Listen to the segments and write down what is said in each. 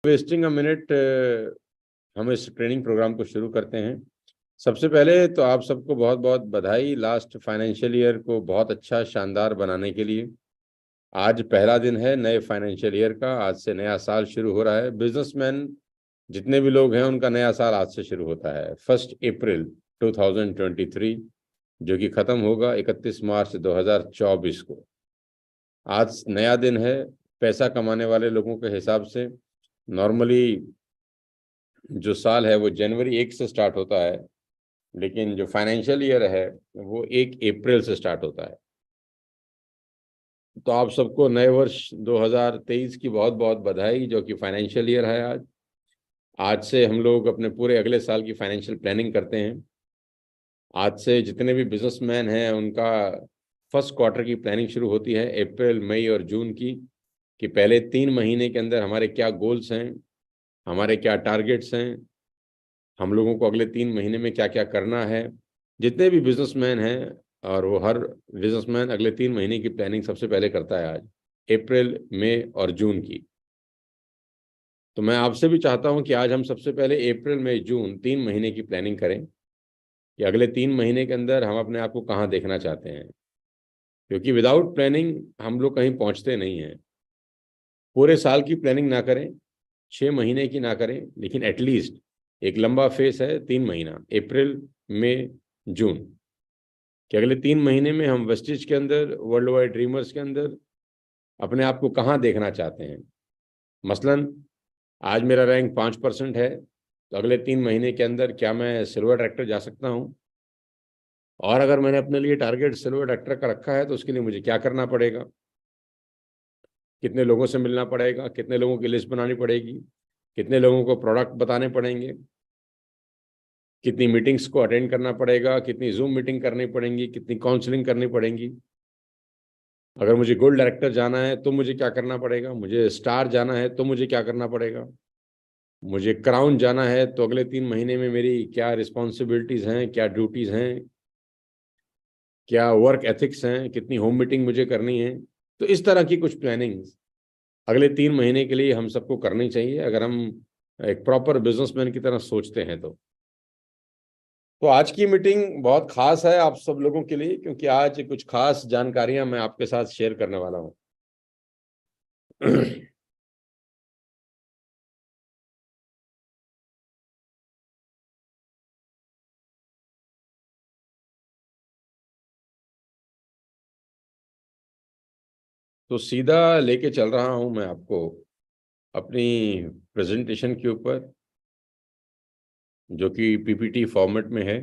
Wasting a minute, हम इस training programme को शुरू करते हैं। सबसे पहले तो आप सबको बहुत बहुत बधाई, लास्ट फाइनेंशियल ईयर को बहुत अच्छा शानदार बनाने के लिए। आज पहला दिन है नए फाइनेंशियल ईयर का। आज से नया साल शुरू हो रहा है। बिजनेसमैन जितने भी लोग हैं उनका नया साल आज से शुरू होता है, 1 अप्रैल 2023, जो कि खत्म होगा 31 मार्च 2024 को। आज नया दिन है। पैसा कमाने वाले लोगों के हिसाब से नॉर्मली जो साल है वो जनवरी 1 से स्टार्ट होता है, लेकिन जो फाइनेंशियल ईयर है वो 1 अप्रैल से स्टार्ट होता है। तो आप सबको नए वर्ष 2023 की बहुत बहुत बधाई, जो कि फाइनेंशियल ईयर है आज। आज से हम लोग अपने पूरे अगले साल की फाइनेंशियल प्लानिंग करते हैं। आज से जितने भी बिजनेसमैन हैं उनका फर्स्ट क्वार्टर की प्लानिंग शुरू होती है, अप्रैल मई और जून की, कि पहले 3 महीने के अंदर हमारे क्या गोल्स हैं, हमारे क्या टारगेट्स हैं, हम लोगों को अगले 3 महीने में क्या क्या करना है। जितने भी बिजनेसमैन हैं, और वो हर बिजनेसमैन अगले 3 महीने की प्लानिंग सबसे पहले करता है आज, अप्रैल मई और जून की। तो मैं आपसे भी चाहता हूं कि आज हम सबसे पहले अप्रैल मई जून 3 महीने की प्लानिंग करें कि अगले 3 महीने के अंदर हम अपने आप को कहाँ देखना चाहते हैं। क्योंकि विदाउट प्लानिंग हम लोग कहीं पहुंचते नहीं हैं। पूरे साल की प्लानिंग ना करें, 6 महीने की ना करें, लेकिन एटलीस्ट एक लंबा फेस है 3 महीना, अप्रैल मई जून, कि अगले 3 महीने में हम वेस्टिज के अंदर, वर्ल्ड वाइड ड्रीमर्स के अंदर अपने आप को कहाँ देखना चाहते हैं। मसलन आज मेरा रैंक 5% है, तो अगले 3 महीने के अंदर क्या मैं सिल्वर डायरेक्टर जा सकता हूँ? और अगर मैंने अपने लिए टारगेट सिल्वर डायरेक्टर का रखा है तो उसके लिए मुझे क्या करना पड़ेगा, कितने लोगों से मिलना पड़ेगा, कितने लोगों की लिस्ट बनानी पड़ेगी, कितने लोगों को प्रोडक्ट बताने पड़ेंगे, कितनी मीटिंग्स को अटेंड करना पड़ेगा, कितनी जूम मीटिंग करनी पड़ेंगी, कितनी काउंसलिंग करनी पड़ेंगी। अगर मुझे गोल्ड डायरेक्टर जाना है तो मुझे क्या करना पड़ेगा, मुझे स्टार जाना है तो मुझे क्या करना पड़ेगा, मुझे क्राउन जाना है तो अगले 3 महीने में मेरी क्या रिस्पॉन्सिबिलिटीज़ हैं, क्या ड्यूटीज़ हैं, क्या वर्क एथिक्स हैं, कितनी होम मीटिंग मुझे करनी है। तो इस तरह की कुछ प्लानिंग्स अगले 3 महीने के लिए हम सबको करनी चाहिए, अगर हम एक प्रॉपर बिजनेसमैन की तरह सोचते हैं तो। आज की मीटिंग बहुत खास है आप सब लोगों के लिए, क्योंकि आज कुछ खास जानकारियां मैं आपके साथ शेयर करने वाला हूं। तो सीधा लेके चल रहा हूं मैं आपको अपनी प्रेजेंटेशन के ऊपर, जो कि पीपीटी फॉर्मेट में है।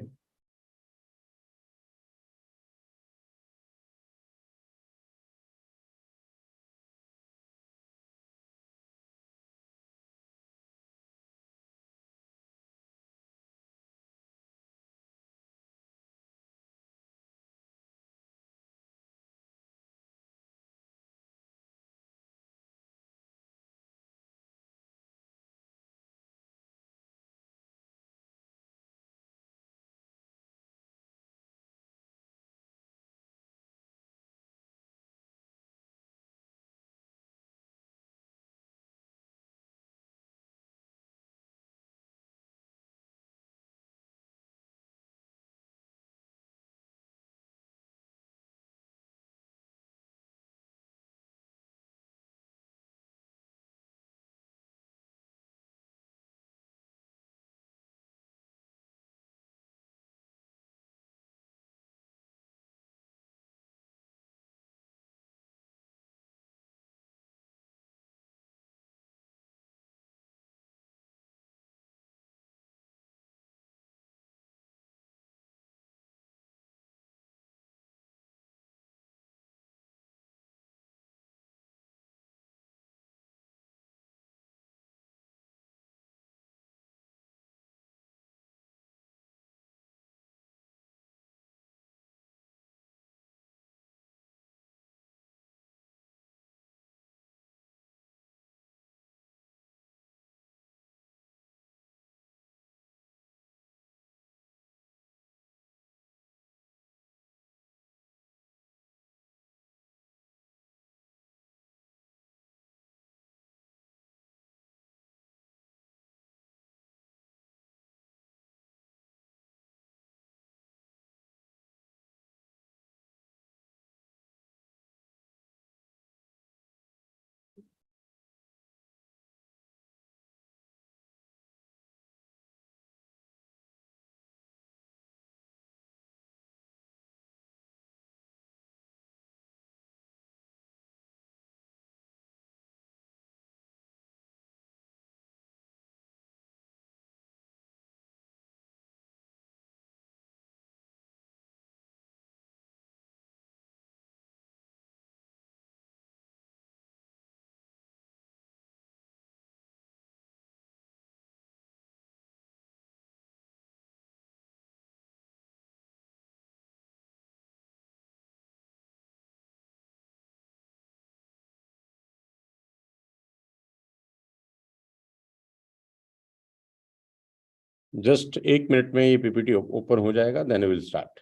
जस्ट 1 मिनट में ये पीपीटी ओपन हो जाएगा, then we will start.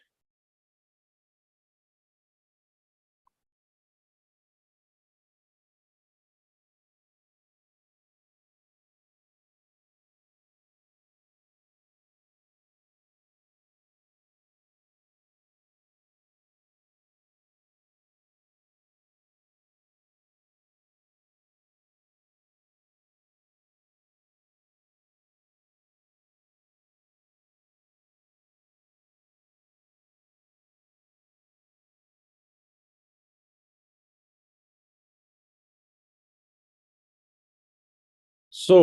So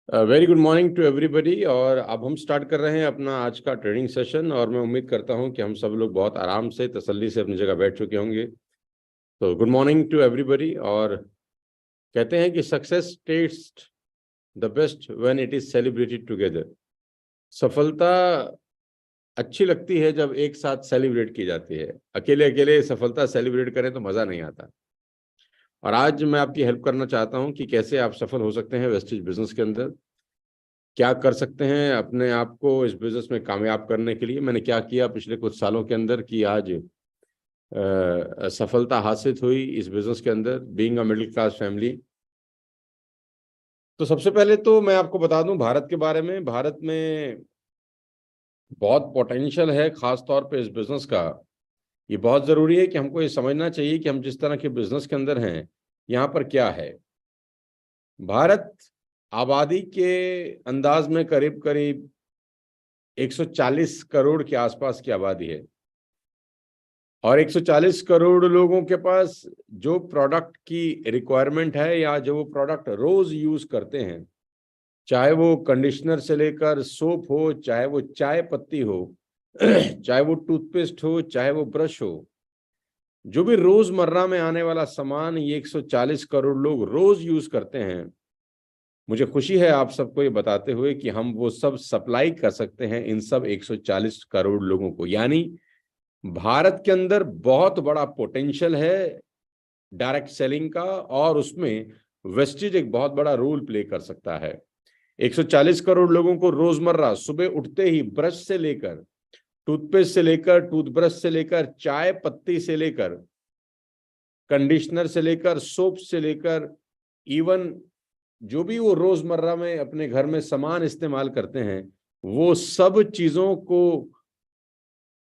very good morning to everybody. और अब हम स्टार्ट कर रहे हैं अपना आज का ट्रेडिंग सेशन, और मैं उम्मीद करता हूं कि हम सब लोग बहुत आराम से तसल्ली से अपनी जगह बैठ चुके होंगे। तो गुड मॉर्निंग टू एवरीबडी। और कहते हैं कि success taste the best when it is celebrated together. सफलता अच्छी लगती है जब एक साथ सेलिब्रेट की जाती है। अकेले अकेले सफलता सेलिब्रेट करें तो मज़ा नहीं आता। और आज मैं आपकी हेल्प करना चाहता हूं कि कैसे आप सफल हो सकते हैं वेस्टेज बिजनेस के अंदर, क्या कर सकते हैं अपने आप को इस बिजनेस में कामयाब करने के लिए। मैंने क्या किया पिछले कुछ सालों के अंदर कि आज सफलता हासिल हुई इस बिजनेस के अंदर, being a middle class family. तो सबसे पहले तो मैं आपको बता दूं भारत के बारे में। भारत में बहुत पोटेंशियल है, खास तौर पे इस बिजनेस का। ये बहुत ज़रूरी है कि हमको ये समझना चाहिए कि हम जिस तरह के बिजनेस के अंदर हैं, यहाँ पर क्या है। भारत आबादी के अंदाज में करीब करीब 140 करोड़ के आसपास की आबादी है, और 140 करोड़ लोगों के पास जो प्रोडक्ट की रिक्वायरमेंट है या जो वो प्रोडक्ट रोज यूज करते हैं, चाहे वो कंडीशनर से लेकर सोप हो, चाहे वो चाय पत्ती हो, चाहे वो टूथपेस्ट हो, चाहे वो ब्रश हो, जो भी रोजमर्रा में आने वाला सामान ये 140 करोड़ लोग रोज यूज करते हैं। मुझे खुशी है आप सबको ये बताते हुए कि हम वो सब सप्लाई कर सकते हैं इन सब 140 करोड़ लोगों को। यानी भारत के अंदर बहुत बड़ा पोटेंशियल है डायरेक्ट सेलिंग का, और उसमें वेस्टेज एक बहुत बड़ा रोल प्ले कर सकता है। 140 करोड़ लोगों को रोजमर्रा सुबह उठते ही ब्रश से लेकर, टूथपेस्ट से लेकर, टूथब्रश से लेकर, चाय पत्ती से लेकर, कंडीशनर से लेकर, सोप से लेकर, इवन जो भी वो रोजमर्रा में अपने घर में सामान इस्तेमाल करते हैं, वो सब चीजों को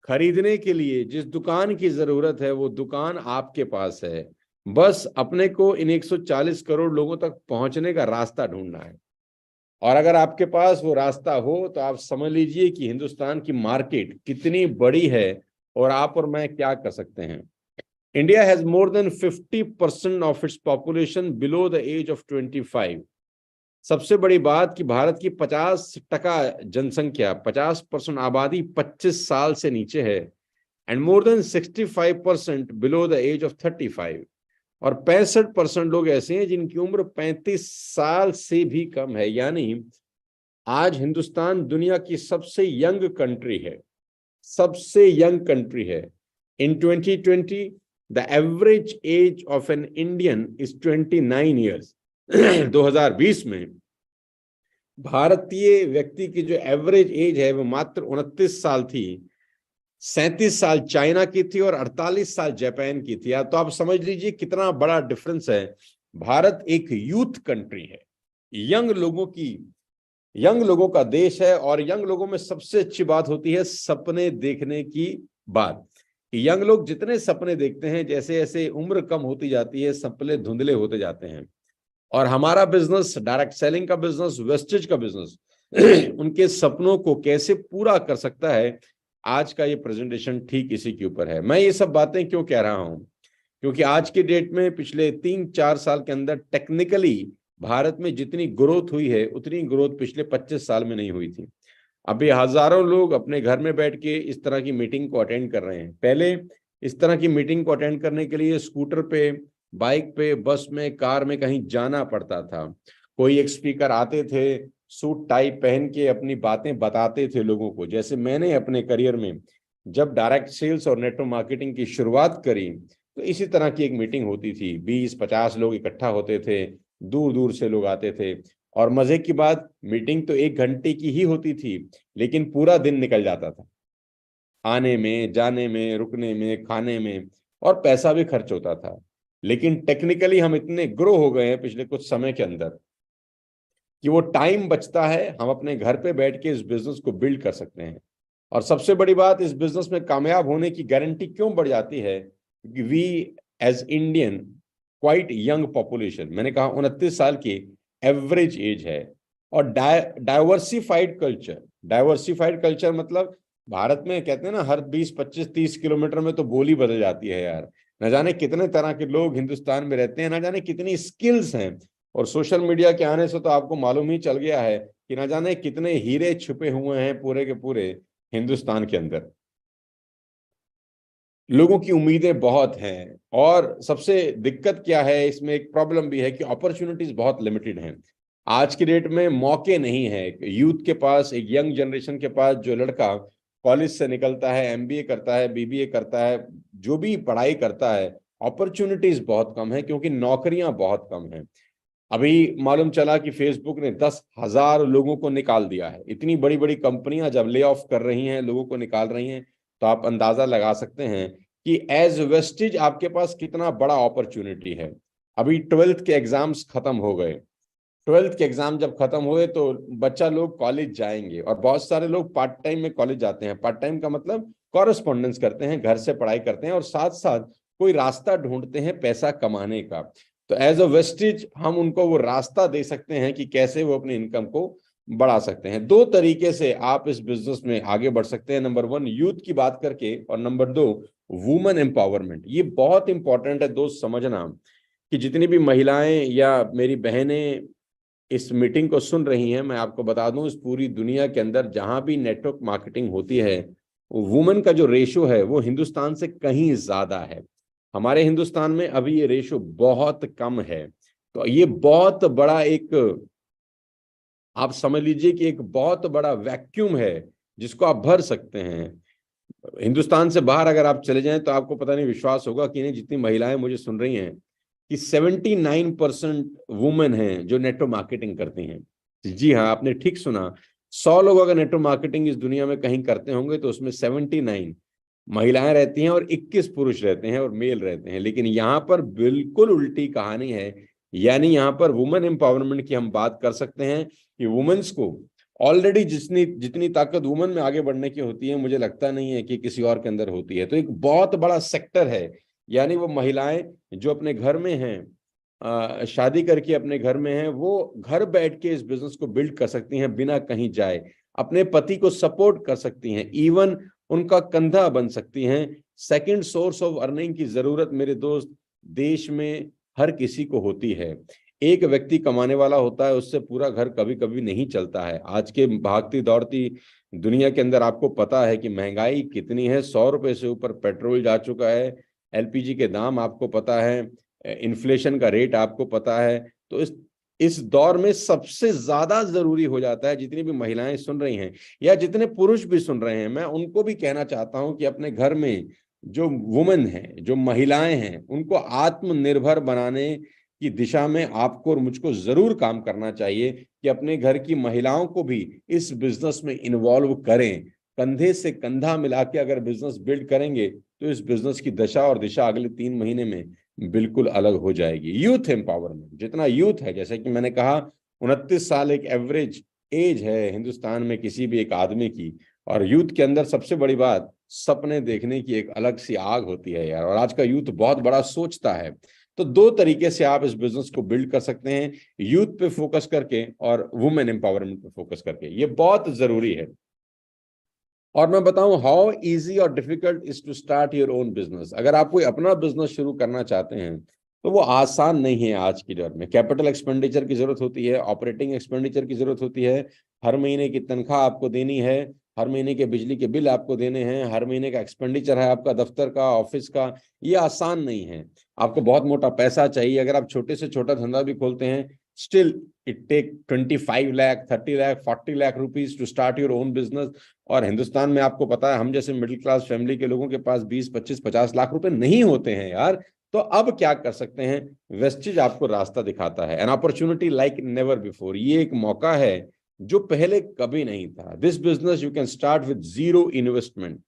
खरीदने के लिए जिस दुकान की जरूरत है वो दुकान आपके पास है। बस अपने को इन 140 करोड़ लोगों तक पहुंचने का रास्ता ढूंढना है। और अगर आपके पास वो रास्ता हो तो आप समझ लीजिए कि हिंदुस्तान की मार्केट कितनी बड़ी है और आप और मैं क्या कर सकते हैं। India has more than 50% of its population below the age of 25। सबसे बड़ी बात कि भारत की 50% जनसंख्या, 50% आबादी 25 साल से नीचे है, and more than 65% below the age of 35। और 65% लोग ऐसे हैं जिनकी उम्र 35 साल से भी कम है। यानी आज हिंदुस्तान दुनिया की सबसे यंग कंट्री है, सबसे यंग कंट्री है। इन 2020 the average age of an Indian is 29 years. 2020 में भारतीय व्यक्ति की जो एवरेज एज है वो मात्र 29 साल थी। 37 साल चाइना की थी और 48 साल जापान की थी। तो आप समझ लीजिए कितना बड़ा डिफरेंस है। भारत एक यूथ कंट्री है, यंग लोगों का देश है। और यंग लोगों में सबसे अच्छी बात होती है सपने देखने की बात। यंग लोग जितने सपने देखते हैं, जैसे जैसे उम्र कम होती जाती है, सपने धुंधले होते जाते हैं। और हमारा बिजनेस, डायरेक्ट सेलिंग का बिजनेस, वेस्टेज का बिजनेस, उनके सपनों को कैसे पूरा कर सकता है, आज का ये प्रेजेंटेशन ठीक इसी के ऊपर है। मैं ये सब बातें क्यों कह रहा हूं, क्योंकि आज के डेट में पिछले 3-4 साल के अंदर टेक्निकली भारत में जितनी ग्रोथ हुई है उतनी ग्रोथ पिछले 25 साल में नहीं हुई थी। अभी हजारों लोग अपने घर में बैठ के इस तरह की मीटिंग को अटेंड कर रहे हैं। पहले इस तरह की मीटिंग को अटेंड करने के लिए स्कूटर पे, बाइक पे, बस में, कार में कहीं जाना पड़ता था। कोई एक स्पीकर आते थे, सूट टाई पहन के अपनी बातें बताते थे लोगों को। जैसे मैंने अपने करियर में जब डायरेक्ट सेल्स और नेटवर्क मार्केटिंग की शुरुआत करी तो इसी तरह की एक मीटिंग होती थी। 20-50 लोग इकट्ठा होते थे, दूर दूर से लोग आते थे और मजे की बात, मीटिंग तो 1 घंटे की ही होती थी, लेकिन पूरा दिन निकल जाता था आने में, जाने में, रुकने में, खाने में, और पैसा भी खर्च होता था। लेकिन टेक्निकली हम इतने ग्रो हो गए हैं पिछले कुछ समय के अंदर कि वो टाइम बचता है, हम अपने घर पे बैठ के इस बिजनेस को बिल्ड कर सकते हैं। और सबसे बड़ी बात, इस बिजनेस में कामयाब होने की गारंटी क्यों बढ़ जाती है, क्योंकि we as Indian quite young population, मैंने कहा 29 साल की एवरेज एज है, और डाइवर्सिफाइड कल्चर मतलब भारत में कहते हैं ना, हर 20, 25, 30 किलोमीटर में तो बोली बदल जाती है यार। न जाने कितने तरह के लोग हिंदुस्तान में रहते हैं, न जाने कितनी स्किल्स हैं। और सोशल मीडिया के आने से तो आपको मालूम ही चल गया है कि न जाने कितने हीरे छुपे हुए हैं पूरे के पूरे हिंदुस्तान के अंदर। लोगों की उम्मीदें बहुत हैं, और सबसे दिक्कत क्या है इसमें, एक प्रॉब्लम भी है कि अपॉर्चुनिटीज बहुत लिमिटेड हैं। आज की डेट में मौके नहीं है यूथ के पास, एक यंग जनरेशन के पास। जो लड़का कॉलेज से निकलता है, एमबीए करता है, बीबीए करता है, जो भी पढ़ाई करता है, अपॉर्चुनिटीज बहुत कम है क्योंकि नौकरियां बहुत कम हैं। अभी मालूम चला कि फेसबुक ने 10,000 लोगों को निकाल दिया है। इतनी बड़ी बड़ी कंपनियां जब ले ऑफ कर रही हैं, लोगों को निकाल रही हैं, तो आप अंदाजा लगा सकते हैं कि एज वेस्टेज आपके पास कितना बड़ा अपॉर्चुनिटी है। अभी 12th के एग्जाम्स खत्म हो गए। 12th के एग्जाम जब खत्म हुए तो बच्चा लोग कॉलेज जाएंगे, और बहुत सारे लोग पार्ट टाइम में कॉलेज जाते हैं। पार्ट टाइम का मतलब कॉरेस्पॉन्डेंस करते हैं, घर से पढ़ाई करते हैं, और साथ साथ कोई रास्ता ढूंढते हैं पैसा कमाने का। तो एज अ वेस्टेज हम उनको वो रास्ता दे सकते हैं कि कैसे वो अपनी इनकम को बढ़ा सकते हैं। 2 तरीके से आप इस बिजनेस में आगे बढ़ सकते हैं, नंबर 1 यूथ की बात करके, और नंबर 2 वुमेन एम्पावरमेंट। ये बहुत इंपॉर्टेंट है दोस्त समझना, कि जितनी भी महिलाएं या मेरी बहनें इस मीटिंग को सुन रही हैं, मैं आपको बता दूं, इस पूरी दुनिया के अंदर जहां भी नेटवर्क मार्केटिंग होती है, वुमेन का जो रेशो है वो हिंदुस्तान से कहीं ज्यादा है। हमारे हिंदुस्तान में अभी ये रेशो बहुत कम है। तो ये बहुत बड़ा एक, आप समझ लीजिए कि एक बहुत बड़ा वैक्यूम है जिसको आप भर सकते हैं। हिंदुस्तान से बाहर अगर आप चले जाएं तो आपको पता नहीं विश्वास होगा कि नहीं, जितनी महिलाएं मुझे सुन रही हैं, कि 79% वुमेन हैं जो नेटवर्क मार्केटिंग करती हैं। जी हाँ, आपने ठीक सुना। 100 लोग अगर नेटवर्क मार्केटिंग इस दुनिया में कहीं करते होंगे तो उसमें 79 महिलाएं रहती हैं और 21 पुरुष रहते हैं और मेल रहते हैं। लेकिन यहाँ पर बिल्कुल उल्टी कहानी है। यानी यहाँ पर वुमेन एम्पावरमेंट की हम बात कर सकते हैं कि वुमेन्स को ऑलरेडी जितनी जितनी ताकत वुमेन में आगे बढ़ने की होती है, मुझे लगता नहीं है कि किसी और के अंदर होती है। तो एक बहुत बड़ा सेक्टर है। यानी वो महिलाएं जो अपने घर में हैं, शादी करके अपने घर में हैं, वो घर बैठ के इस बिजनेस को बिल्ड कर सकती हैं बिना कहीं जाए। अपने पति को सपोर्ट कर सकती हैं, इवन उनका कंधा बन सकती हैं। सेकंड सोर्स ऑफ अर्निंग की जरूरत मेरे दोस्त देश में हर किसी को होती है। एक व्यक्ति कमाने वाला होता है, उससे पूरा घर कभी कभी नहीं चलता है। आज के भागती दौड़ती दुनिया के अंदर आपको पता है कि महंगाई कितनी है। 100 रुपए से ऊपर पेट्रोल जा चुका है, एलपीजी के दाम आपको पता है, इन्फ्लेशन का रेट आपको पता है। तो इस दौर में सबसे ज्यादा जरूरी हो जाता है, जितनी भी महिलाएं सुन रही हैं या जितने पुरुष भी सुन रहे हैं, मैं उनको भी कहना चाहता हूं कि अपने घर में जो वुमेन हैं, जो महिलाएं हैं, उनको आत्मनिर्भर बनाने की दिशा में आपको और मुझको जरूर काम करना चाहिए कि अपने घर की महिलाओं को भी इस बिजनेस में इन्वॉल्व करें। कंधे से कंधा मिला के अगर बिजनेस बिल्ड करेंगे तो इस बिजनेस की दशा और दिशा अगले 3 महीने में बिल्कुल अलग हो जाएगी। यूथ एम्पावरमेंट, जितना यूथ है, जैसे कि मैंने कहा 29 साल एक एवरेज एज है हिंदुस्तान में किसी भी एक आदमी की। और यूथ के अंदर सबसे बड़ी बात, सपने देखने की एक अलग सी आग होती है यार, और आज का यूथ बहुत बड़ा सोचता है। तो 2 तरीके से आप इस बिजनेस को बिल्ड कर सकते हैं, यूथ पे फोकस करके और वुमेन एम्पावरमेंट पे फोकस करके। ये बहुत जरूरी है। और मैं बताऊं हाउ इजी और difficult is to start your own business. अगर आप कोई अपना बिजनेस शुरू करना चाहते हैं तो वो आसान नहीं है। आज की दौर में कैपिटल एक्सपेंडिचर की जरूरत होती है, ऑपरेटिंग एक्सपेंडिचर की जरूरत होती है, हर महीने की तनख्वाह आपको देनी है, हर महीने के बिजली के बिल आपको देने हैं, हर महीने का एक्सपेंडिचर है आपका दफ्तर का, ऑफिस का। ये आसान नहीं है। आपको बहुत मोटा पैसा चाहिए। अगर आप छोटे से छोटा धंधा भी खोलते हैं, still it take 25 lakh, 30 lakh, 40 lakh rupees to start your own business. और हिंदुस्तान में आपको पता है, हम जैसे मिडिल क्लास फैमिली के लोगों के पास 20, 25, 50 लाख रुपए नहीं होते हैं यार। तो अब क्या कर सकते हैं, वेस्टेज आपको रास्ता दिखाता है, an opportunity like never before. ये एक मौका है जो पहले कभी नहीं था। This business you can start with zero investment,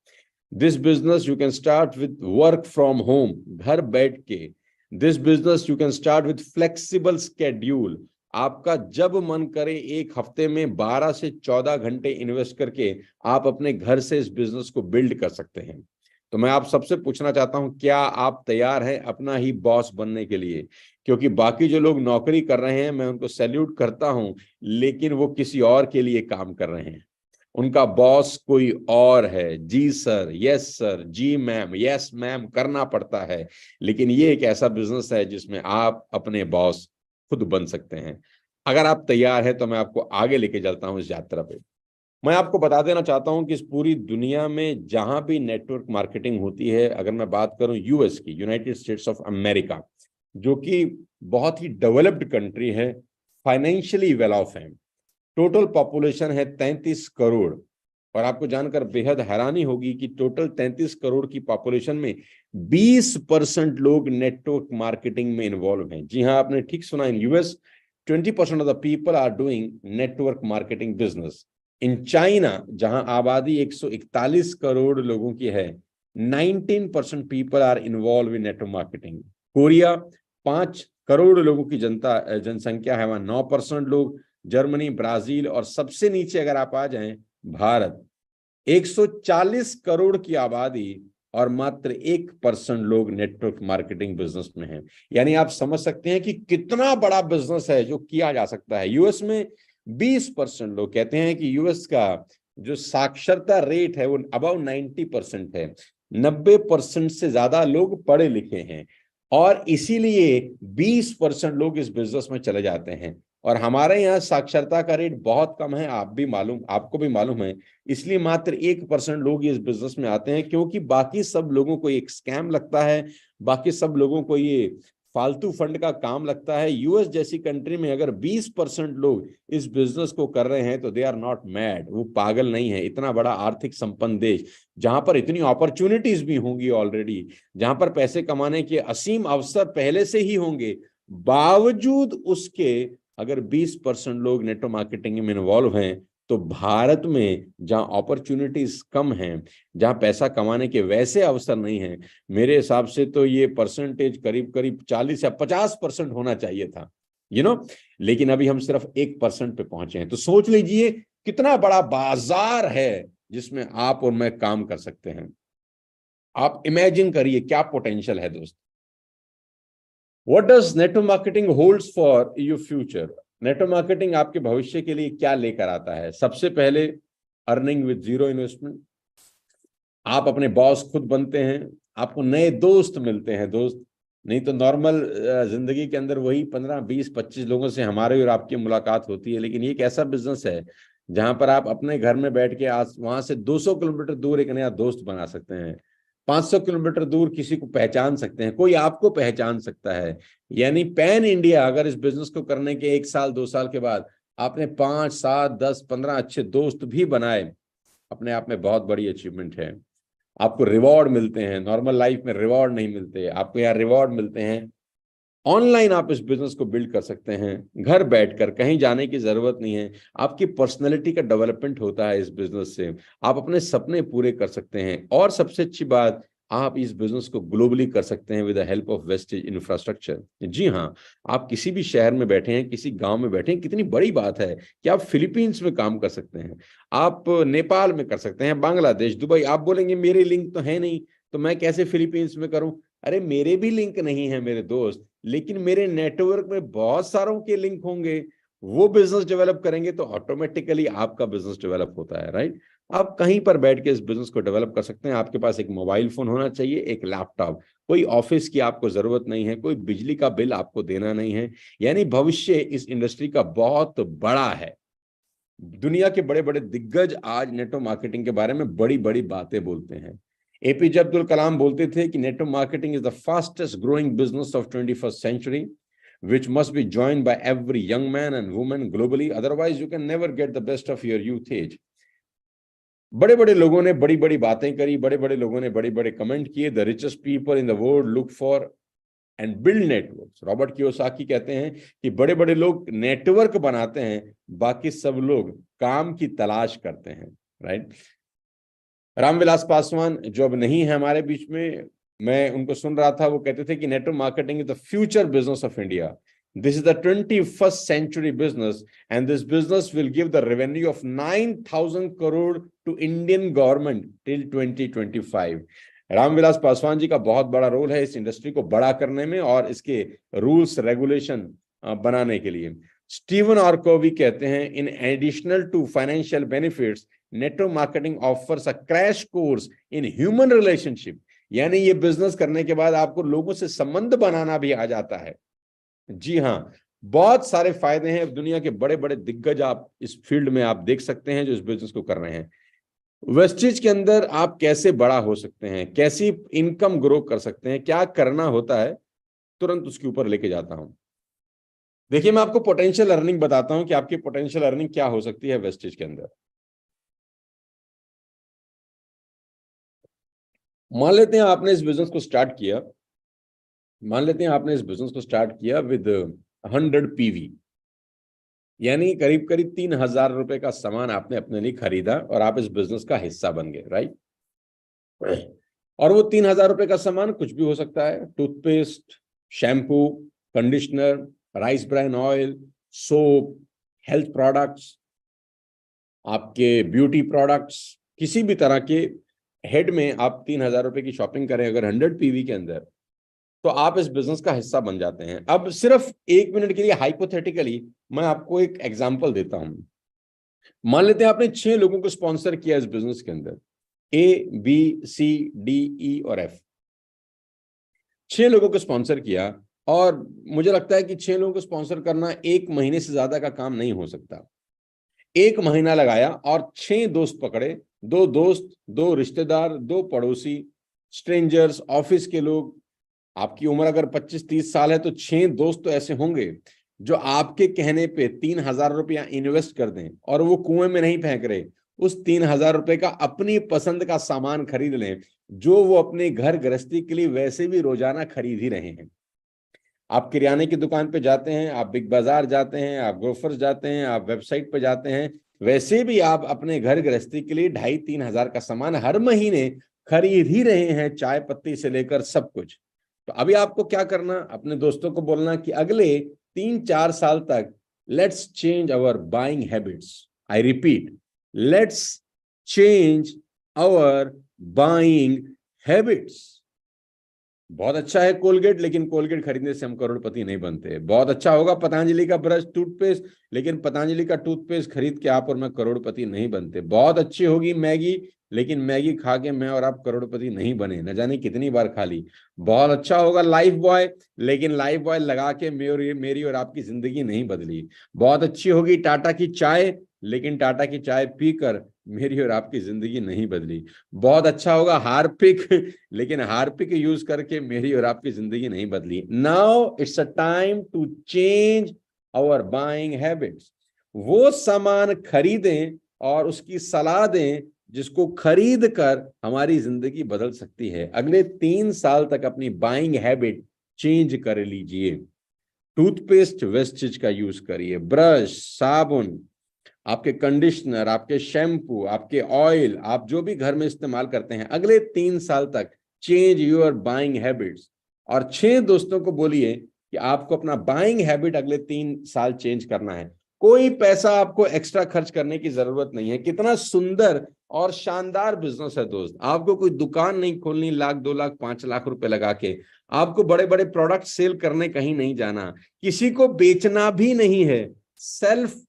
this business you can start with work from home, घर बैठ के। This business you can start with flexible schedule, आपका जब मन करे एक हफ्ते में 12 से 14 घंटे इन्वेस्ट करके आप अपने घर से इस बिजनेस को बिल्ड कर सकते हैं। तो मैं आप सबसे पूछना चाहता हूं, क्या आप तैयार हैं अपना ही बॉस बनने के लिए? क्योंकि बाकी जो लोग नौकरी कर रहे हैं मैं उनको सैल्यूट करता हूं, लेकिन वो किसी और के लिए काम कर रहे हैं, उनका बॉस कोई और है। जी सर, यस सर, जी मैम, यस मैम करना पड़ता है, लेकिन ये एक ऐसा बिजनेस है जिसमें आप अपने बॉस खुद बन सकते हैं। अगर आप तैयार हैं तो मैं आपको आगे लेके चलता हूं इस यात्रा पे। मैं आपको बता देना चाहता हूं कि इस पूरी दुनिया में जहां भी नेटवर्क मार्केटिंग होती है, अगर मैं बात करूं यूएस की, यूनाइटेड स्टेट्स ऑफ अमेरिका, जो कि बहुत ही डेवलप्ड कंट्री है, फाइनेंशियली वेल ऑफ है, टोटल पॉपुलेशन है 33 करोड़। और आपको जानकर बेहद हैरानी होगी कि टोटल 33 करोड़ की पॉपुलेशन में 20% लोग नेटवर्क मार्केटिंग में इन्वॉल्व हैं। जी हाँ, आपने ठीक सुना, in US 20% of the people are doing network marketing business. In China, जहां आबादी 141 करोड़ लोगों की है, 19% people are involve in network marketing. Korea, 5 crore लोगों की जनसंख्या है, वहां 9% लोग। जर्मनी, ब्राजील, और सबसे नीचे अगर आप आ जाएं, भारत, 140 करोड़ की आबादी और मात्र 1% लोग नेटवर्क मार्केटिंग बिजनेस में हैं। यानी आप समझ सकते हैं कि कितना बड़ा बिजनेस है जो किया जा सकता है। यूएस में 20% लोग, कहते हैं कि यूएस का जो साक्षरता रेट है वो अबाउट 90% है, 90% से ज्यादा लोग पढ़े लिखे हैं, और इसीलिए 20% लोग इस बिजनेस में चले जाते हैं। और हमारे यहाँ साक्षरता का रेट बहुत कम है, आपको भी मालूम है, इसलिए मात्र 1% लोग इस बिजनेस में आते हैं, क्योंकि बाकी सब लोगों को एक स्कैम लगता है, बाकी सब लोगों को ये फालतू फंड का काम लगता है। यूएस जैसी कंट्री में अगर 20% लोग इस बिजनेस को कर रहे हैं तो दे आर नॉट मैड, वो पागल नहीं है। इतना बड़ा आर्थिक संपन्न देश, जहां पर इतनी अपॉर्चुनिटीज भी होंगी ऑलरेडी, जहां पर पैसे कमाने के असीम अवसर पहले से ही होंगे, बावजूद उसके अगर 20% लोग नेटवर्क मार्केटिंग में इन्वॉल्व हैं, तो भारत में जहां अपॉर्चुनिटीज कम हैं, जहां पैसा कमाने के वैसे अवसर नहीं हैं, मेरे हिसाब से तो ये परसेंटेज करीब करीब 40 या 50% होना चाहिए था, लेकिन अभी हम सिर्फ 1% पे पहुंचे हैं। तो सोच लीजिए कितना बड़ा बाजार है जिसमें आप और मैं काम कर सकते हैं। आप इमेजिन करिए क्या पोटेंशियल है दोस्त। What does network marketing holds for your future? Network marketing आपके भविष्य के लिए क्या लेकर आता है? सबसे पहले, अर्निंग विद जीरो इन्वेस्टमेंट। आप अपने बॉस खुद बनते हैं, आपको नए दोस्त मिलते हैं दोस्त। नहीं तो नॉर्मल जिंदगी के अंदर वही 15, 20, 25 लोगों से हमारे और आपकी मुलाकात होती है, लेकिन ये एक ऐसा बिजनेस है जहां पर आप अपने घर में बैठ के आज वहां से 200 किलोमीटर दूर एक नया दोस्त बना सकते हैं, 500 किलोमीटर दूर किसी को पहचान सकते हैं, कोई आपको पहचान सकता है। यानी पैन इंडिया, अगर इस बिजनेस को करने के 1 साल 2 साल के बाद आपने 5, 7, 10, 15 अच्छे दोस्त भी बनाए, अपने आप में बहुत बड़ी अचीवमेंट है। आपको रिवॉर्ड मिलते हैं, नॉर्मल लाइफ में रिवॉर्ड नहीं मिलते, आपको यहाँ रिवॉर्ड मिलते हैं। ऑनलाइन आप इस बिजनेस को बिल्ड कर सकते हैं, घर बैठकर, कहीं जाने की जरूरत नहीं है। आपकी पर्सनैलिटी का डेवलपमेंट होता है इस बिजनेस से, आप अपने सपने पूरे कर सकते हैं, और सबसे अच्छी बात, आप इस बिजनेस को ग्लोबली कर सकते हैं with the help of wastage infrastructure. जी हाँ, आप किसी भी शहर में बैठे हैं, किसी गांव में बैठे हैं, कितनी बड़ी बात है कि आप फिलीपींस में काम कर सकते हैं, आप नेपाल में कर सकते हैं, बांग्लादेश, दुबई। आप बोलेंगे मेरे लिंक तो है नहीं, तो मैं कैसे फिलीपींस में करूं? अरे मेरे भी लिंक नहीं है मेरे दोस्त, लेकिन मेरे नेटवर्क में बहुत सारों के लिंक होंगे, वो बिजनेस डेवलप करेंगे तो ऑटोमेटिकली आपका बिजनेस डेवलप होता है, राइट? आप कहीं पर बैठ के इस बिजनेस को डेवलप कर सकते हैं। आपके पास एक मोबाइल फोन होना चाहिए, एक लैपटॉप, कोई ऑफिस की आपको जरूरत नहीं है, कोई बिजली का बिल आपको देना नहीं है। यानी भविष्य इस इंडस्ट्री का बहुत बड़ा है। दुनिया के बड़े बड़े दिग्गज आज नेटवर्क मार्केटिंग के बारे में बड़ी बड़ी बातें बोलते हैं। एपीजे अब्दुल कलाम बोलते थे कि network marketing is the fastest growing business of 21st century, which must be joined by every young man and woman globally, otherwise you can never get the best of your youth age. बड़े बड़े लोगों ने बड़ी बड़ी बातें करी, बड़े बड़े लोगों ने बड़े बड़े कमेंट किए। The richest people in the world look for and build networks. Robert Kiyosaki कहते हैं कि बड़े बड़े लोग नेटवर्क बनाते हैं, बाकी सब लोग काम की तलाश करते हैं, राइट। रामविलास पासवान जो अब नहीं है हमारे बीच में, मैं उनको सुन रहा था, वो कहते थे कि network marketing is the future business of India. This is the 21st century business, and this business will give the revenue of 9,000 crore to Indian government till 2025। Ramvilas Paswan ji का बहुत बड़ा रोल है इस इंडस्ट्री को बड़ा करने में और इसके रूल्स रेगुलेशन बनाने के लिए। स्टीवन आर्कोवी कहते हैं, in additional to financial benefits, network marketing offers a crash course in human relationship. यानी ये बिजनेस करने के बाद आपको लोगों से संबंध बनाना भी आ जाता है। जी हाँ, बहुत सारे फायदे हैं। दुनिया के बड़े बड़े दिग्गज आप इस फील्ड में आप देख सकते हैं जो इस बिजनेस को कर रहे हैं। वेस्टिज के अंदर आप कैसे बड़ा हो सकते हैं, कैसी इनकम ग्रो कर सकते हैं, क्या करना होता है, तुरंत उसके ऊपर लेके जाता हूं। देखिए, मैं आपको पोटेंशियल अर्निंग बताता हूं कि आपकी पोटेंशियल अर्निंग क्या हो सकती है वेस्टिज के अंदर। मान लेते हैं आपने इस बिजनेस को स्टार्ट किया, मान लेते हैं आपने इस बिजनेस को स्टार्ट किया विद 100 पीवी, यानी करीब करीब 3,000 रुपए का सामान आपने अपने लिए खरीदा और आप इस बिजनेस का हिस्सा बन गए, राइट। और वो 3,000 रुपए का सामान कुछ भी हो सकता है, toothpaste, shampoo, conditioner, rice bran oil, soap, health products, आपके ब्यूटी प्रोडक्ट्स, किसी भी तरह के हेड में आप 3,000 रुपए की शॉपिंग करें अगर 100 पीवी के अंदर, तो आप इस बिजनेस का हिस्सा बन जाते हैं। अब सिर्फ 1 मिनट के लिए हाइपोथेटिकली मैं आपको एक एग्जांपल देता हूं। मान लेते हैं आपने 6 लोगों को स्पॉन्सर किया इस बिजनेस के अंदर, A, B, C, D, E और F। 6 लोगों को स्पॉन्सर किया और मुझे लगता है कि 6 लोगों को स्पॉन्सर करना 1 महीने से ज्यादा का काम नहीं हो सकता। 1 महीना लगाया और 6 दोस्त पकड़े, 2 दोस्त, 2 रिश्तेदार, 2 पड़ोसी, स्ट्रेंजर्स, ऑफिस के लोग। आपकी उम्र अगर 25-30 साल है तो 6 दोस्त तो ऐसे होंगे जो आपके कहने पे 3,000 रुपया इन्वेस्ट कर दें और वो कुएं में नहीं फेंक रहे, उस 3,000 रुपए का अपनी पसंद का सामान खरीद लें जो वो अपने घर गृहस्थी के लिए वैसे भी रोजाना खरीद ही रहे हैं। आप किराने की दुकान पे जाते हैं, आप बिग बाजार जाते हैं, आप ग्रोफर्स जाते हैं, आप वेबसाइट पे जाते हैं, वैसे भी आप अपने घर गृहस्थी के लिए 2,500-3,000 का सामान हर महीने खरीद ही रहे हैं, चाय पत्ती से लेकर सब कुछ। तो अभी आपको क्या करना, अपने दोस्तों को बोलना कि अगले 3-4 साल तक let's change our buying habits. I repeat, let's change our buying habits. बहुत अच्छा है कोलगेट, लेकिन कोलगेट खरीदने से हम करोड़पति नहीं बनते। बहुत अच्छा होगा पतंजलि का ब्रश टूथपेस्ट, लेकिन पतंजलि का टूथपेस्ट खरीद के आप और मैं करोड़पति नहीं बनते। बहुत अच्छी होगी मैगी, लेकिन मैगी खा के मैं और आप करोड़पति नहीं बने, न जाने कितनी बार खा ली। बहुत अच्छा होगा लाइफ बॉय, लेकिन लाइफ बॉय लगा के मेरी और आपकी जिंदगी नहीं बदली। बहुत अच्छी होगी टाटा की चाय, लेकिन टाटा की चाय पीकर मेरी और आपकी जिंदगी नहीं बदली। बहुत अच्छा होगा हार्पिक, लेकिन हार्पिक यूज करके मेरी और आपकी जिंदगी नहीं बदली। Now it's a time to change our buying habits. वो सामान खरीदें और उसकी सलाह दें जिसको खरीद कर हमारी जिंदगी बदल सकती है। अगले 3 साल तक अपनी बाइंग हैबिट चेंज कर लीजिए। टूथपेस्ट वेस्टेज का यूज करिए, ब्रश, साबुन, आपके कंडीशनर, आपके शैम्पू, आपके ऑयल, आप जो भी घर में इस्तेमाल करते हैं, अगले 3 साल तक चेंज योर बाइंग हैबिट्स। और 6 दोस्तों को बोलिए कि आपको अपना बाइंग हैबिट अगले 3 साल चेंज करना है। कोई पैसा आपको एक्स्ट्रा खर्च करने की जरूरत नहीं है। कितना सुंदर और शानदार बिजनेस है दोस्त। आपको कोई दुकान नहीं खोलनी 1 लाख, 2 लाख, 5 लाख रुपए लगा के। आपको बड़े बड़े प्रोडक्ट सेल करने कहीं नहीं जाना, किसी को बेचना भी नहीं है। सेल्फ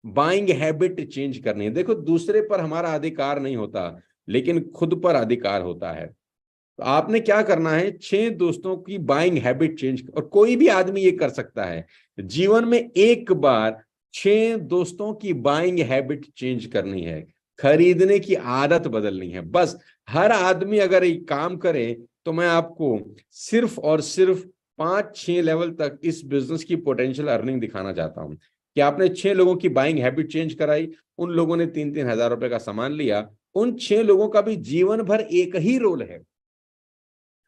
बाइंग हैबिट चेंज करनी है। देखो, दूसरे पर हमारा अधिकार नहीं होता, लेकिन खुद पर अधिकार होता है। तो आपने क्या करना है, 6 दोस्तों की बाइंग हैबिट चेंज, और कोई भी आदमी ये कर सकता है जीवन में एक बार। 6 दोस्तों की बाइंग हैबिट चेंज करनी है, खरीदने की आदत बदलनी है। बस हर आदमी अगर ये काम करे तो मैं आपको सिर्फ और सिर्फ 5-6 लेवल तक इस बिजनेस की पोटेंशियल अर्निंग दिखाना चाहता हूं कि आपने 6 लोगों की बाइंग हैबिट चेंज कराई, उन लोगों ने 3-3 हजार रुपए का सामान लिया। उन 6 लोगों का भी जीवन भर एक ही रोल है।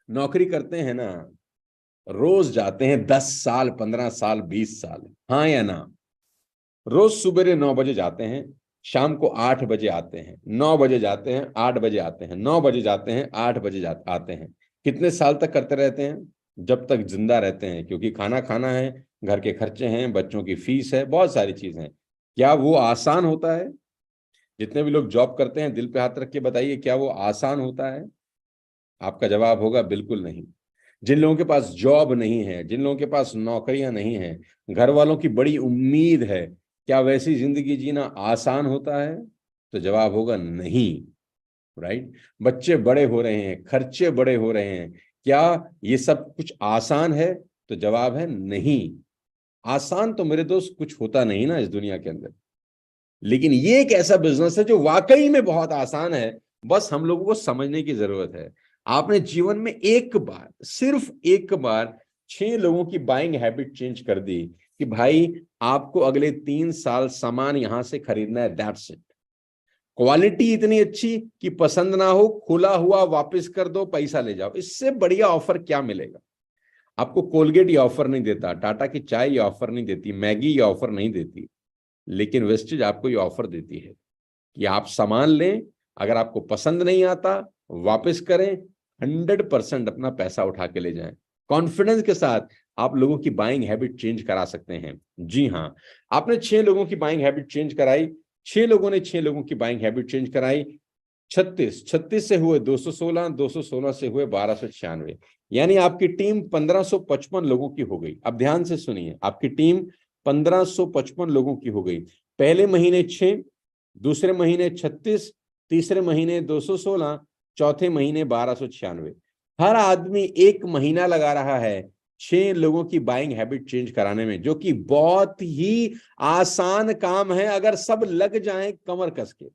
नौकरी करते हैं ना, रोज जाते हैं, 10 साल, 15 साल, 20 साल, हाँ या ना? रोज सुबह 9 बजे जाते हैं, शाम को 8 बजे आते हैं, 9 बजे जाते हैं, 8 बजे आते हैं, 9 बजे जाते हैं, 8 बजे आते हैं। कितने साल तक करते रहते हैं? जब तक जिंदा रहते हैं, क्योंकि खाना खाना है, घर के खर्चे हैं, बच्चों की फीस है, बहुत सारी चीजें हैं। क्या वो आसान होता है? जितने भी लोग जॉब करते हैं, दिल पे हाथ रख के बताइए, क्या वो आसान होता है? आपका जवाब होगा बिल्कुल नहीं। जिन लोगों के पास जॉब नहीं है, जिन लोगों के पास नौकरियां नहीं है, घर वालों की बड़ी उम्मीद है, क्या वैसी जिंदगी जीना आसान होता है? तो जवाब होगा नहीं। राइट? बच्चे बड़े हो रहे हैं, खर्चे बड़े हो रहे हैं, क्या ये सब कुछ आसान है? तो जवाब है नहीं। आसान तो मेरे दोस्त कुछ होता नहीं ना इस दुनिया के अंदर। लेकिन ये एक ऐसा बिजनेस है जो वाकई में बहुत आसान है, बस हम लोगों को समझने की जरूरत है। आपने जीवन में एक बार, सिर्फ एक बार 6 लोगों की बाइंग हैबिट चेंज कर दी कि भाई आपको अगले 3 साल सामान यहां से खरीदना है, दैट्स इट। क्वालिटी इतनी अच्छी कि पसंद ना हो, खुला हुआ वापस कर दो, पैसा ले जाओ। इससे बढ़िया ऑफर क्या मिलेगा? आपको कोलगेट ये ऑफर नहीं देता, टाटा की चाय ये ऑफर नहीं देती, मैगी ये ऑफर नहीं देती, लेकिन वेस्टेज आपको ये ऑफर देती है कि आप सामान लें, अगर आपको पसंद नहीं आता वापस करें, 100% अपना पैसा उठा के ले जाएं। कॉन्फिडेंस के साथ आप लोगों की बाइंग हैबिट चेंज करा सकते हैं। जी हाँ, आपने 6 लोगों की बाइंग हैबिट चेंज कराई, 6 लोगों ने 6 लोगों की बाइंग हैबिट चेंज कराई। 36 से हुए 216, 216 से हुए 1296, यानी आपकी टीम 1555 लोगों की हो गई। अब ध्यान से सुनिए, आपकी टीम 1555 लोगों की हो गई। पहले महीने 6, दूसरे महीने 36, तीसरे महीने 216, चौथे महीने 1296। हर आदमी 1 महीना लगा रहा है 6 लोगों की बाइंग हैबिट चेंज कराने में, जो कि बहुत ही आसान काम है अगर सब लग जाएं कमर कस के।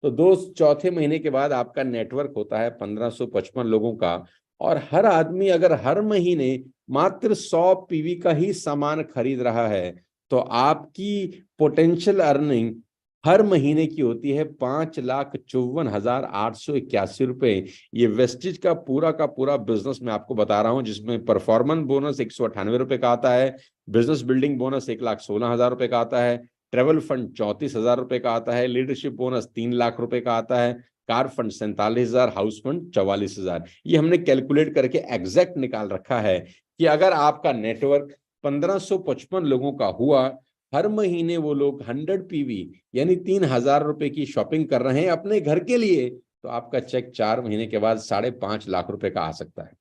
तो दोस्त, चौथे महीने के बाद आपका नेटवर्क होता है 1555 लोगों का, और हर आदमी अगर हर महीने मात्र 100 पीवी का ही सामान खरीद रहा है, तो आपकी पोटेंशियल अर्निंग हर महीने की होती है 5,54,881 रुपए। ये वेस्टिज का पूरा बिजनेस मैं आपको बता रहा हूं, जिसमें परफॉर्मेंस बोनस 198 रुपए का आता है, बिजनेस बिल्डिंग बोनस 1,16,000 रुपए का आता है, ट्रेवल फंड 34,000 रुपए का आता है, लीडरशिप बोनस 3 लाख रुपए का आता है, कार फंड 47,000, हाउस फंड 44,000। ये हमने कैलकुलेट करके एग्जैक्ट निकाल रखा है कि अगर आपका नेटवर्क 1555 लोगों का हुआ, हर महीने वो लोग 100 पीवी यानी 3,000 रुपए की शॉपिंग कर रहे हैं अपने घर के लिए, तो आपका चेक 4 महीने के बाद 5.5 लाख रुपए का आ सकता है।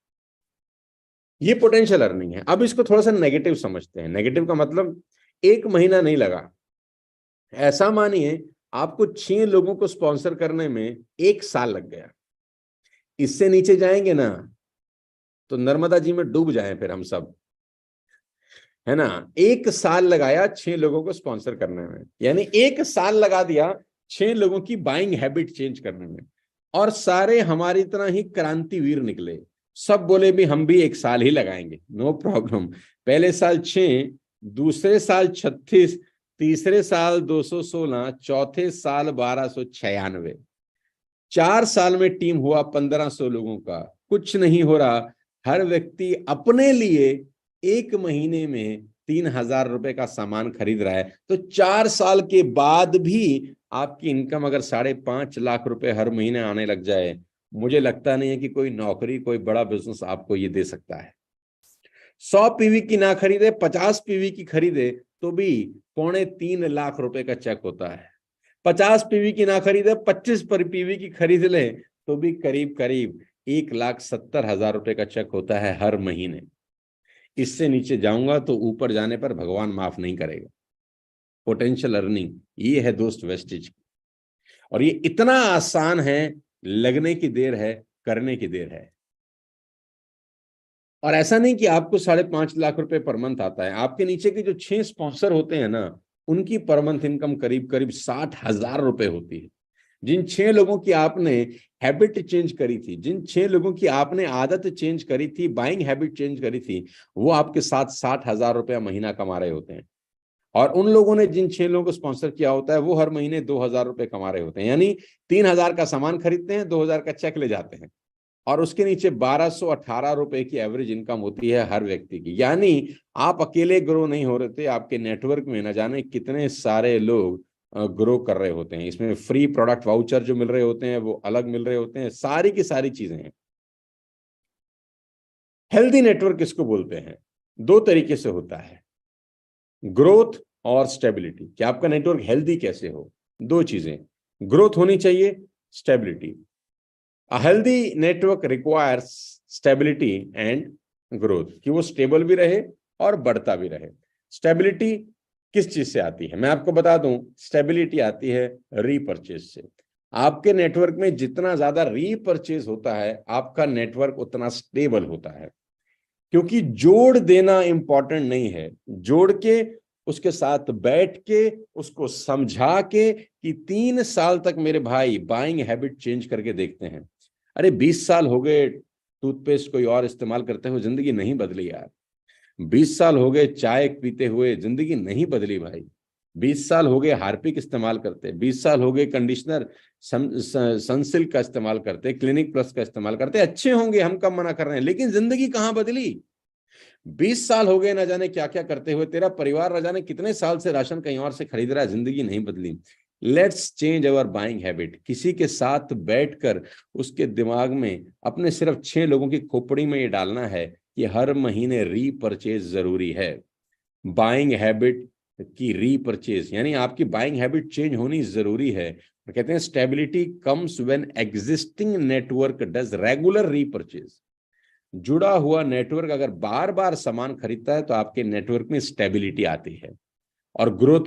ये पोटेंशियल अर्निंग है। अब इसको थोड़ा सा नेगेटिव समझते हैं। नेगेटिव का मतलब 1 महीना नहीं लगा, ऐसा मानिए आपको 6 लोगों को स्पॉन्सर करने में 1 साल लग गया। इससे नीचे जाएंगे ना तो नर्मदा जी में डूब जाएं फिर हम सब, है ना? 1 साल लगाया 6 लोगों को स्पॉन्सर करने में, यानी 1 साल लगा दिया 6 लोगों की बाइंग हैबिट चेंज करने में, और सारे हमारी तरह ही क्रांतिवीर निकले। सब बोले भी हम भी 1 साल ही लगाएंगे, नो प्रॉब्लम। पहले साल 6, दूसरे साल 36, तीसरे साल 216, चौथे साल 1296। 4 साल में टीम हुआ 1500 लोगों का। कुछ नहीं हो रहा, हर व्यक्ति अपने लिए 1 महीने में 3,000 रुपए का सामान खरीद रहा है। तो 4 साल के बाद भी आपकी इनकम अगर 5.5 लाख रुपए हर महीने आने लग जाए, मुझे लगता नहीं है कि कोई नौकरी, कोई बड़ा बिजनेस आपको ये दे सकता है। 100 पीवी की ना खरीदे, 50 पीवी की खरीदे तो भी 2.25 लाख रुपए का चेक होता है। 50 पीवी की ना खरीदे, 25 पर पीवी की खरीद ले तो भी करीब करीब 1,70,000 रुपए का चेक होता है हर महीने। इससे नीचे जाऊंगा तो ऊपर जाने पर भगवान माफ नहीं करेगा। पोटेंशियल अर्निंग ये है दोस्त वेस्टेज की, और ये इतना आसान है, लगने की देर है, करने की देर है। और ऐसा नहीं कि आपको 5.5 लाख रुपए पर मंथ आता है। आपके नीचे के जो 6 स्पॉन्सर होते हैं ना, उनकी पर मंथ इनकम करीब करीब 60,000 रुपए होती है। जिन 6 लोगों की आपने हैबिट चेंज करी थी, जिन 6 लोगों की आपने आदत चेंज करी थी, बाइंग हैबिट चेंज करी थी, वो आपके साथ 60,000 रुपया महीना कमा रहे होते हैं। और उन लोगों ने जिन 6 लोगों को स्पॉन्सर किया होता है, वो हर महीने 2,000 रुपए कमा रहे होते हैं। यानी 3,000 का सामान खरीदते हैं, 2,000 का चेक ले जाते हैं, और उसके नीचे 1218 रुपए की एवरेज इनकम होती है हर व्यक्ति की। यानी आप अकेले ग्रो नहीं हो रहे थे, आपके नेटवर्क में न जाने कितने सारे लोग ग्रो कर रहे होते हैं। इसमें फ्री प्रोडक्ट वाउचर जो मिल रहे होते हैं वो अलग मिल रहे होते हैं, सारी की सारी चीजें हैं। हेल्दी नेटवर्क किसको बोलते हैं? दो तरीके से होता है, ग्रोथ और स्टेबिलिटी। कि आपका नेटवर्क हेल्दी कैसे हो? दो चीजें, ग्रोथ होनी चाहिए, stability. A healthy network requires stability and growth, कि वो स्टेबल भी रहे और बढ़ता भी रहे। स्टेबिलिटी किस चीज से आती है? मैं आपको बता दूं, स्टेबिलिटी आती है रीपरचेज से। आपके नेटवर्क में जितना ज्यादा रीपरचेज होता है, आपका नेटवर्क उतना स्टेबल होता है। क्योंकि जोड़ देना इंपॉर्टेंट नहीं है, जोड़ के उसके साथ बैठ के उसको समझा के कि 3 साल तक मेरे भाई बाइंग हैबिट चेंज करके देखते हैं। अरे 20 साल हो गए टूथपेस्ट कोई और इस्तेमाल करते हुए, जिंदगी नहीं बदली यार। 20 साल हो गए चाय पीते हुए, जिंदगी नहीं बदली भाई। 20 साल हो गए हार्पिक इस्तेमाल करते, 20 साल हो गए कंडीशनर सनसिल्क का इस्तेमाल करते, क्लिनिक प्लस का इस्तेमाल करते। अच्छे होंगे, हम कब मना कर रहे हैं, लेकिन जिंदगी कहाँ बदली? 20 साल हो गए ना जाने क्या क्या करते हुए, तेरा परिवार ना जाने कितने साल से राशन कहीं और से खरीद रहा है, जिंदगी नहीं बदली। Let's change our buying habit. किसी के साथ बैठकर उसके दिमाग में अपने सिर्फ 6 लोगों की खोपड़ी में ये डालना है कि हर महीने रीपरचेज जरूरी है। बाइंग हैबिट की रीपरचेज यानी आपकी बाइंग हैबिट चेंज होनी जरूरी है। और कहते हैं stability comes when existing network does regular repurchase. जुड़ा हुआ नेटवर्क अगर बार बार सामान खरीदता है तो आपके नेटवर्क में स्टेबिलिटी आती है। और ग्रोथ